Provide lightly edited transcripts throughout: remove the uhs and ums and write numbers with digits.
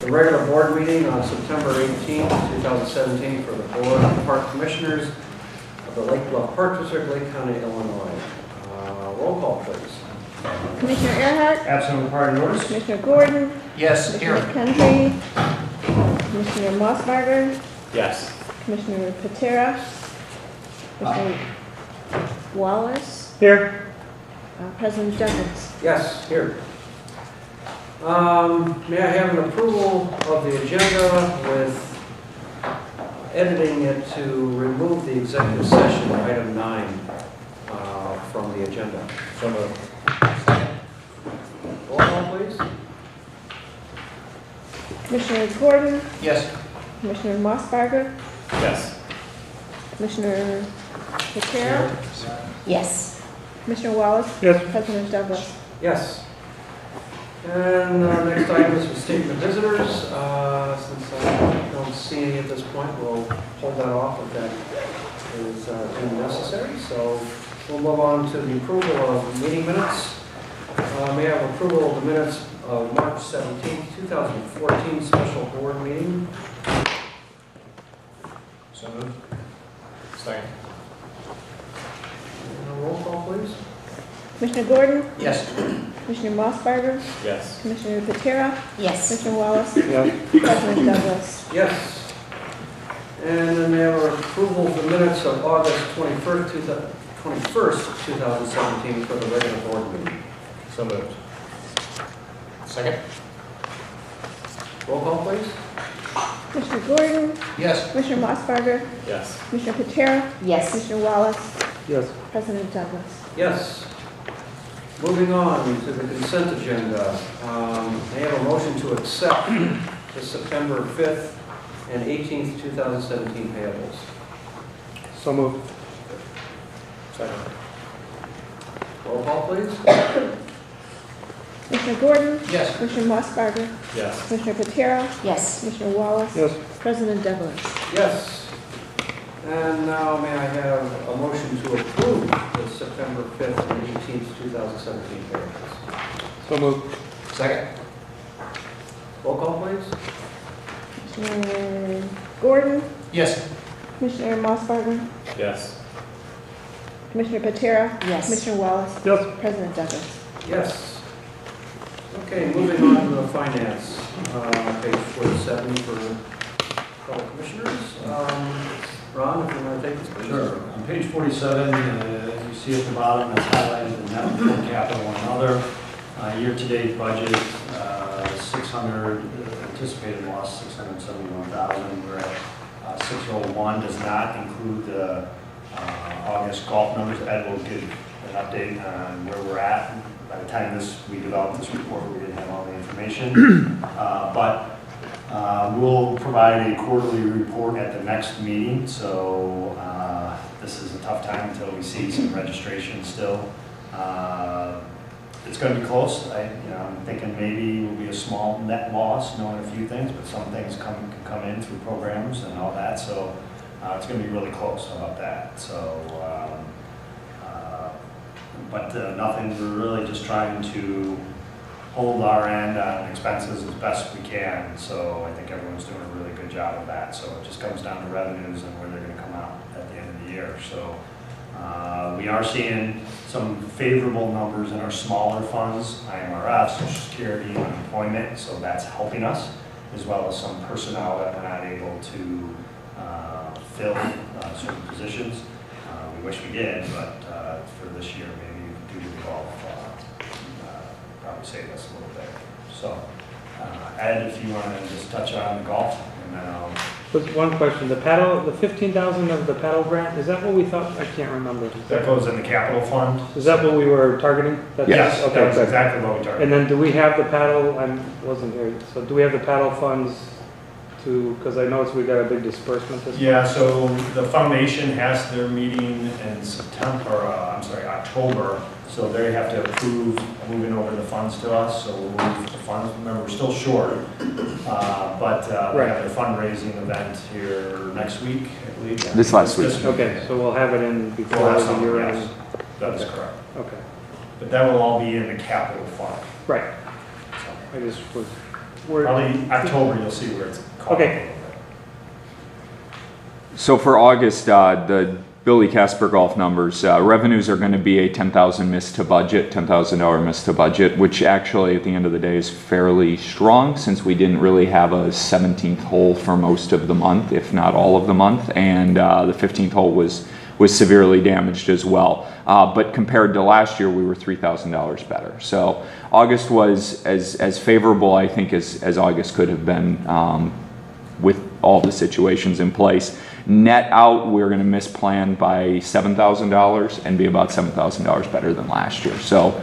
the regular board meeting on September 18th, 2017 for the Board of Park Commissioners of the Lake Bluff Park District, Lake County, Illinois. Roll call, please. Commissioner Earhart? Absent prior notice. Commissioner Gordon? Yes, Commissioner here. Kendry? Commissioner Mossberger? Yes. Commissioner Patera? Commissioner Wallace? Here. President Douglas? Yes, here. May I have an approval of the agenda with editing it to remove the executive session, item 9, from the agenda? So moved. Roll call, please. Commissioner Gordon? Yes. Commissioner Mossberger? Yes. Commissioner Patera? Yes. Commissioner Wallace? Yes. President Douglas? Yes. And next item is for statement of visitors. Since I don't see any at this point, we'll hold that off if that is deemed necessary. So we'll move on to the approval of meeting minutes. May I have approval of the minutes of March 17th, 2014 special board meeting? So moved. Second. Roll call, please. Commissioner Gordon? Yes. Commissioner Mossberger? Yes. Commissioner Patera? Yes. Commissioner Wallace? Yes. President Douglas? Yes. And then may I have approval of the minutes of August 21st, 2017 for the regular board meeting? So moved. Second. Roll call, please. Commissioner Gordon? Yes. Commissioner Mossberger? Yes. Commissioner Patera? Yes. Commissioner Wallace? Yes. President Douglas? Yes. Moving on to the consent agenda. May I have a motion to accept the September 5th and 18th, 2017 payables? So moved. Second. Roll call, please. Commissioner Gordon? Yes. Commissioner Mossberger? Yes. Commissioner Patera? Yes. Commissioner Wallace? Yes. President Douglas? Yes. And now may I have a motion to approve the September 5th and 18th, 2017 payables? So moved. Second. Roll call, please. Commissioner Gordon? Yes. Commissioner Mossberger? Yes. Commissioner Patera? Yes. Commissioner Wallace? Yes. President Douglas? Yes. Okay, moving on to the finance, page 47 for fellow commissioners. Ron, if you want to take this, please. Sure. On page 47, you see at the bottom, it's highlighted the net working capital and other. Year-to-date budget, 600, anticipated loss, 671,000. We're at 601, does not include the August golf numbers. Ed will give an update on where we're at. By the time we developed this report, we didn't have all the information. But we'll provide a quarterly report at the next meeting, so this is a tough time until we see some registration still. It's going to be close. I'm thinking maybe it will be a small net loss, knowing a few things, but some things can come in through programs and all that, so it's going to be really close. How about that? So, but nothing. We're really just trying to hold our end on expenses as best we can. So I think everyone's doing a really good job of that. So it just comes down to revenues and where they're going to come out at the end of the year. So we are seeing some favorable numbers in our smaller funds, IMRF, Social Security, unemployment. So that's helping us, as well as some personnel that we're not able to fill certain positions. We wish we did, but for this year, maybe due to the golf, probably save us a little bit. So, Ed, if you want to just touch on the golf, and then I'll... Just one question, the paddle, the 15,000 of the paddle grant, is that what we thought? I can't remember. That goes in the capital fund. Is that what we were targeting? Yes, Okay, that's good. exactly what we targeted. And then do we have the paddle, I wasn't here, so do we have the paddle funds to, because I noticed we got a big disbursement this month? Yeah, so the foundation has their meeting in October, so they have to approve moving over the funds to us, so we'll move the funds. Remember, we're still short, but we have a fundraising event here next week, I believe. This last week. Okay, so we'll have it in before We'll have the some, year yes. end. That is correct. Okay, But that will all be in the capital fund. right. I just was We're- Probably October, you'll see where it's caught. Okay. So for August, the Billy Casper Golf numbers, revenues are going to be a $10,000 miss to budget, $10,000 miss to budget, which actually at the end of the day is fairly strong since we didn't really have a 17th hole for most of the month, if not all of the month, and the 15th hole was severely damaged as well. But compared to last year, we were $3,000 better. So August was as favorable, I think, as August could have been with all the situations in place. Net out, we're going to miss plan by $7,000 and be about $7,000 better than last year. So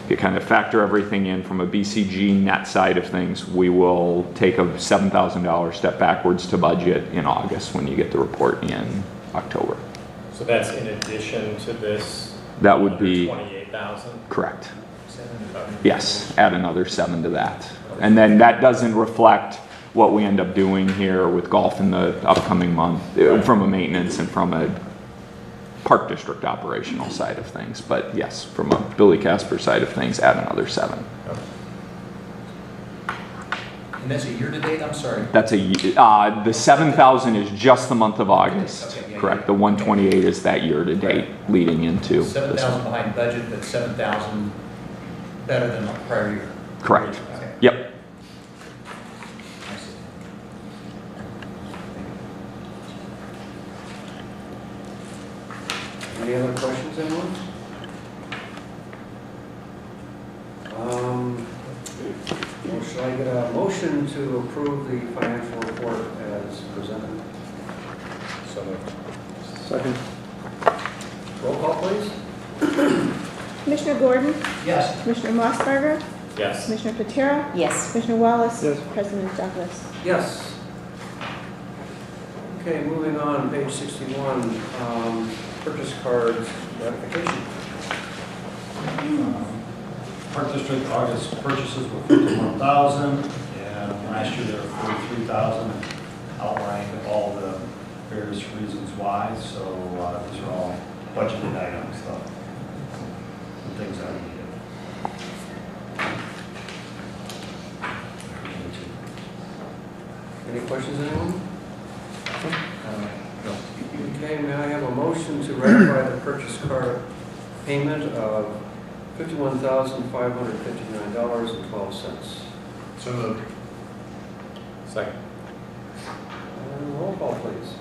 if you kind of factor everything in from a BCG net side of things, we will take a $7,000 step backwards to budget in August when you get the report in October. So that's in addition to this? That would be 28,000? Correct. Yes, add another 7 to that. And then that doesn't reflect what we end up doing here with golf in the upcoming month from a maintenance and from a park district operational side of things. But yes, from a Billy Casper side of things, add another 7. And that's a year-to-date, I'm sorry? That's the 7,000 is just the month of August. Okay, yeah, Correct. yeah. The 128 is that year to date leading into this 7,000 one. behind budget, but 7,000 better than the prior year. Correct. Okay. Yep. I see. Any other questions, anyone? Well, shall I get a motion to approve the financial report as presented? So moved. Second. Roll call, please. Commissioner Gordon, Yes. Commissioner Mossberger, Yes. Commissioner Patera, Yes. Commissioner Wallace, Yes. President Douglas. Yes. Okay, moving on, page 61, purchase cards ratification. Park District August purchases were 51,000, and last year they were 43,000. Outlined all the various reasons why, so these are all budgeted items, so some things that we needed. Any questions, anyone? No. Okay, may I have a motion to ratify the purchase card payment of $51,559.12? So moved. Second. And roll call, please.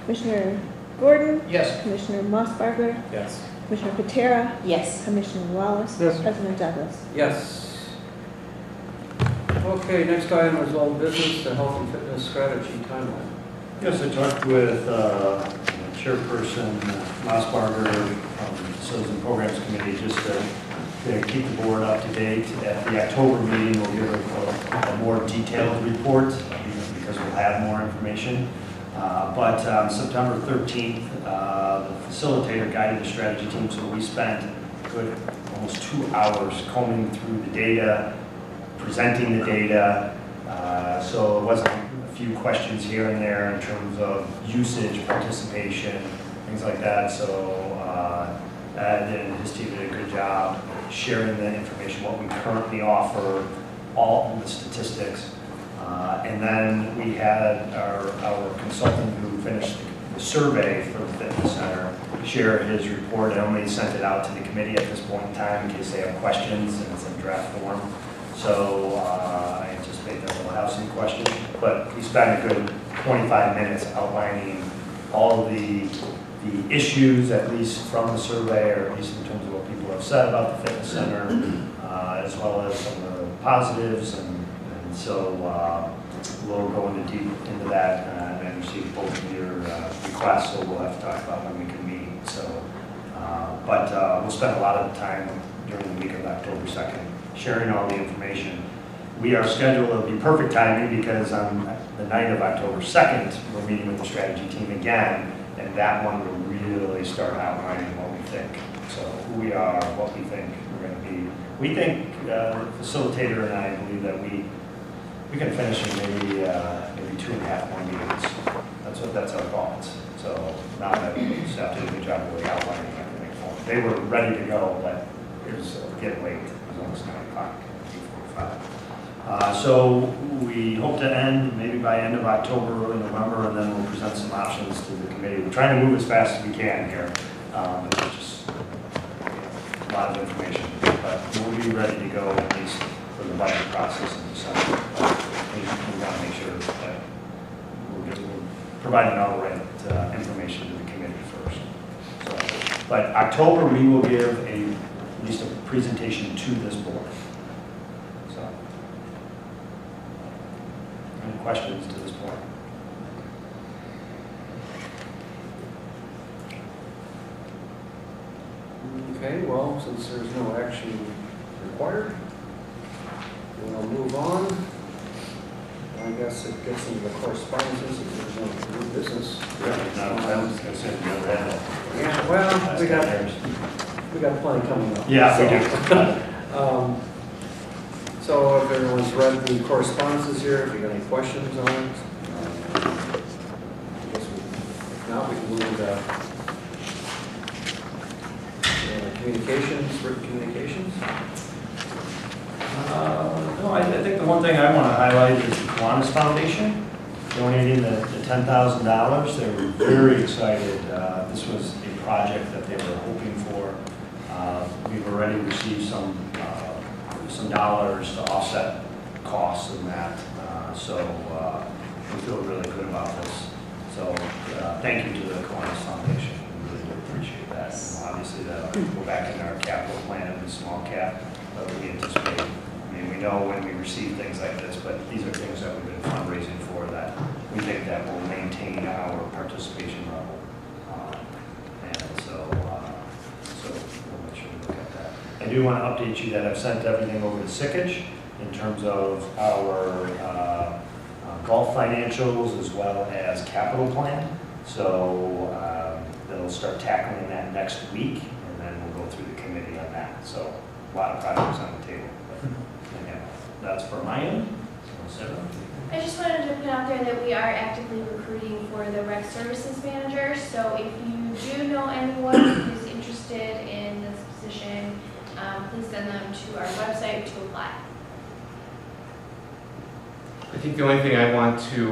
Commissioner Gordon, Yes. Commissioner Mossberger, Yes. Commissioner Patera, Yes. Commissioner Wallace, Yes. President Douglas. Yes. Okay, next item is old business, the health and fitness strategy timeline. Yes, I talked with Chairperson Mossbarger from the Citizen Programs Committee just to keep the board up to date. At the October meeting, we'll give a more detailed report because we'll have more information. But on September 13th, the facilitator guided the strategy team, so we spent good almost 2 hours combing through the data, presenting the data. So it wasn't a few questions here and there in terms of usage, participation, things like that. So Ed and his team did a good job sharing the information, what we currently offer, all the statistics. And then we had our consultant who finished the survey for the fitness center share his report. I only sent it out to the committee at this point in time in case they have questions, and it's in draft form. So I anticipate that we'll have some questions, but we spent a good 25 minutes outlining all the issues, at least from the survey, or at least in terms of what people have said about the fitness center, as well as some of the positives, and so we'll go into that, and I received both of your requests, so we'll have to talk about when we can meet. So, but we'll spend a lot of time during the week of October 2nd sharing all the information. We are scheduled, it'll be perfect timing because on the night of October 2nd, we're meeting with the strategy team again, and that one will really start outlining what we think. So who we are, what we think we're going to be. We think, facilitator and I believe that we can finish in maybe 2.5 more meetings. That's our thoughts. So now that we just have to do a good job really outlining everything for them. They were ready to go, but it was getting late. It was almost 9 o'clock, 8:45. So we hope to end maybe by end of October, early November, and then we'll present some options to the committee. We're trying to move as fast as we can here. But it's just a lot of information, but we'll be ready to go at least for the budget process in December. We want to make sure that we're providing all the right information to the committee first. So, but October, we will give at least a presentation to this board. So, any questions to this point? Okay, well, since there's no action required, we'll move on. I guess it gets into the correspondences if there's no new business. I was going to say the other end. Yeah, well, we got plenty coming up. Yeah, we do. So if everyone's read the correspondences here, if you got any questions on it, I guess if not, we can move into communications, written communications. No, I think the one thing I want to highlight is the Kiwanis Foundation donating the $10,000. They were very excited. This was a project that they were hoping for. We've already received some dollars to offset costs and that. So we feel really good about this. So thank you to the Kiwanis Foundation. We really do appreciate that. And obviously, that'll go back in our capital plan and the small cap that we anticipate. I mean, we know when we receive things like this, but these are things that we've been fundraising for that we think that will maintain our participation level. And so we'll make sure we look at that. I do want to update you that I've sent everything over to Sickage in terms of our golf financials as well as capital plan. So they'll start tackling that next week, and then we'll go through the committee on that. So a lot of projects on the table. But, yeah, that's for my end. So, Sarah? I just wanted to put out there that we are actively recruiting for the rec services manager. So if you do know anyone who's interested in this position, please send them to our website to apply. I think the only thing I want to,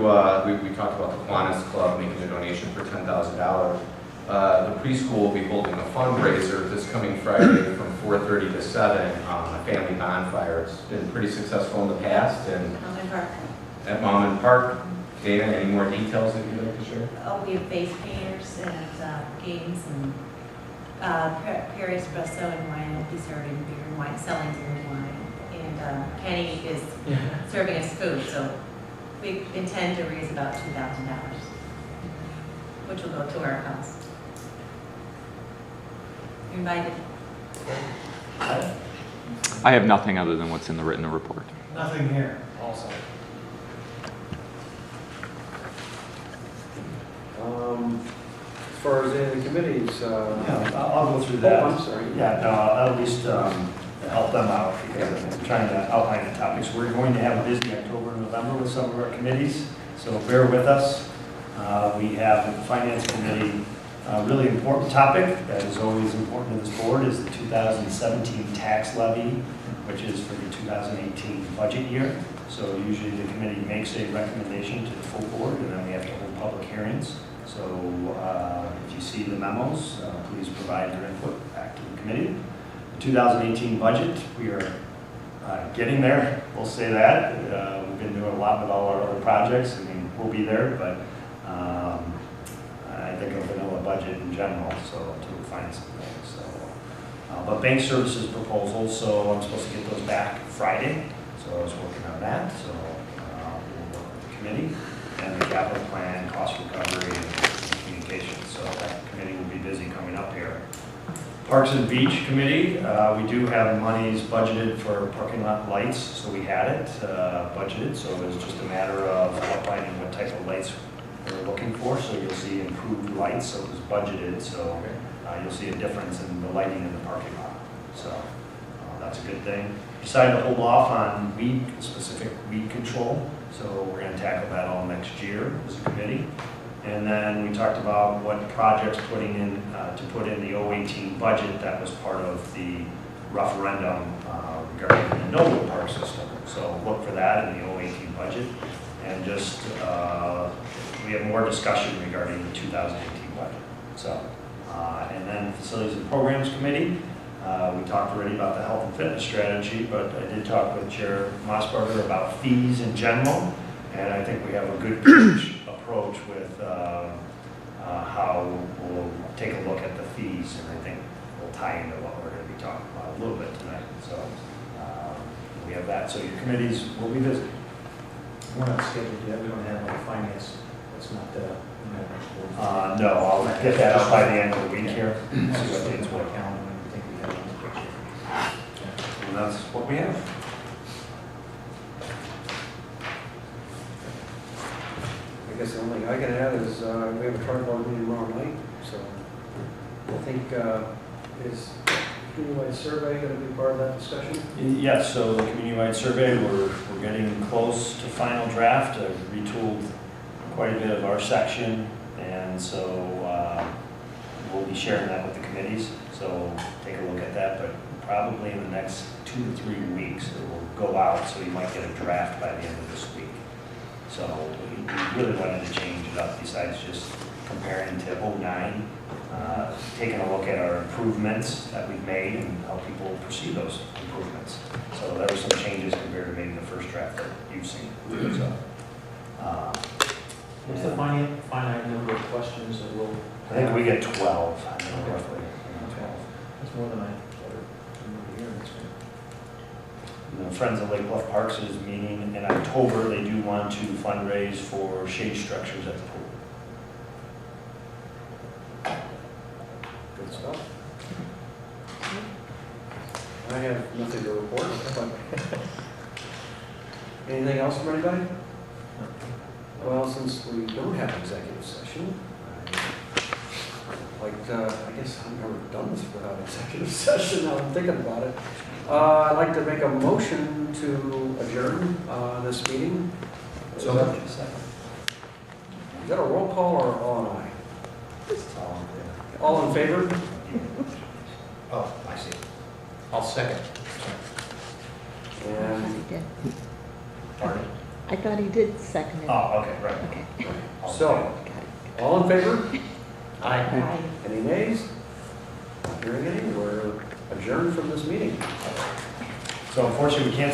we talked about the Kiwanis Club making a donation for $10,000. The preschool will be holding a fundraiser this coming Friday from 4:30 to 7, a family bonfire. It's been pretty successful in the past, and at Mom and Park. Dana, any more details that you'd like to share? Oh, we have face painters and games and Perry Espresso and wine. I'll be serving beer and wine, selling beer and wine. And Kenny is serving us food. So we intend to raise about $2,000, which will go to our cause. You're invited. I have nothing other than what's in the written report. Nothing here, also. As far as any of the committees, Yeah, I'll go through that. Oh, I'm sorry. Yeah, no, I'll at least help them out because I'm trying to outline the topics. We're going to have a busy October and November with some of our committees, so bear with us. We have the Finance Committee, a really important topic that is always important to this board is the 2017 tax levy, which is for the 2018 budget year. So usually the committee makes a recommendation to the full board, and then we have to hold public hearings. So if you see the memos, please provide your input back to the committee. The 2018 budget, we are getting there, we'll say that. We've been doing a lot with all our other projects. I mean, we'll be there, but I think a vanilla budget in general, so until we find something. So, but bank services proposals, so I'm supposed to get those back Friday. So I was working on that, so we'll work with the committee and the capital plan, cost recovery, and communications. So that committee will be busy coming up here. Parks and Beach Committee, we do have monies budgeted for parking lot lights, so we had it budgeted, so it was just a matter of outlining what type of lights we're looking for. So you'll see improved lights, so it was budgeted, so you'll see a difference in the lighting in the parking lot. So that's a good thing. Decided to hold off on specific weed control, so we're going to tackle that all next year as a committee. And then we talked about what projects to put in the 2018 budget that was part of the referendum regarding the Noble Park system. So look for that in the 018 budget. And just, we have more discussion regarding the 2018 budget. So, and then Facilities and Programs Committee. We talked already about the health and fitness strategy, but I did talk with Chair Mossberger about fees in general. And I think we have a good approach with how we'll take a look at the fees, and I think we'll tie into what we're going to be talking about a little bit tonight. So we have that. So your committees will be busy. We're not scheduled yet, we don't have like finance, that's not, No, I'll get that out by the end of the week here. See what dates what work. calendar, I think we have on the picture. And that's what we have. I guess the only thing I can add is, we have a charter board meeting tomorrow night, so I think, is community-wide survey going to be part of that discussion? Yes, so the community-wide survey, we're getting close to final draft. I've retooled quite a bit of our section, and so we'll be sharing that with the committees. So take a look at that, but probably in the next 2 to 3 weeks it will go out, so you might get a draft by the end of this week. So we really wanted to change it up besides just comparing to 09, taking a look at our improvements that we've made and how people perceive those improvements. So there were some changes compared to maybe the first draft that you've seen. So, What's the finite number of questions that will? I think we get 12, I think roughly. 12. That's more than I ever remember hearing. That's good. The Friends of Lake Bluff Parks is meeting in October. They do want to fundraise for shade structures at the pool. Good stuff. I have nothing to report. Anything else from anybody? Well, since we don't have executive session, I guess I've never done this without executive session, now I'm thinking about it. I'd like to make a motion to adjourn this meeting. So moved. Is that a roll call or all an aye? All in favor? Oh, I see. I'll second. I thought And he did. Pardon? I thought he did second it. Oh, okay, right. Okay, so, got it. all in favor? Aye. Aye. Any nays? Not hearing any, we're adjourned from this meeting. So unfortunately, we can't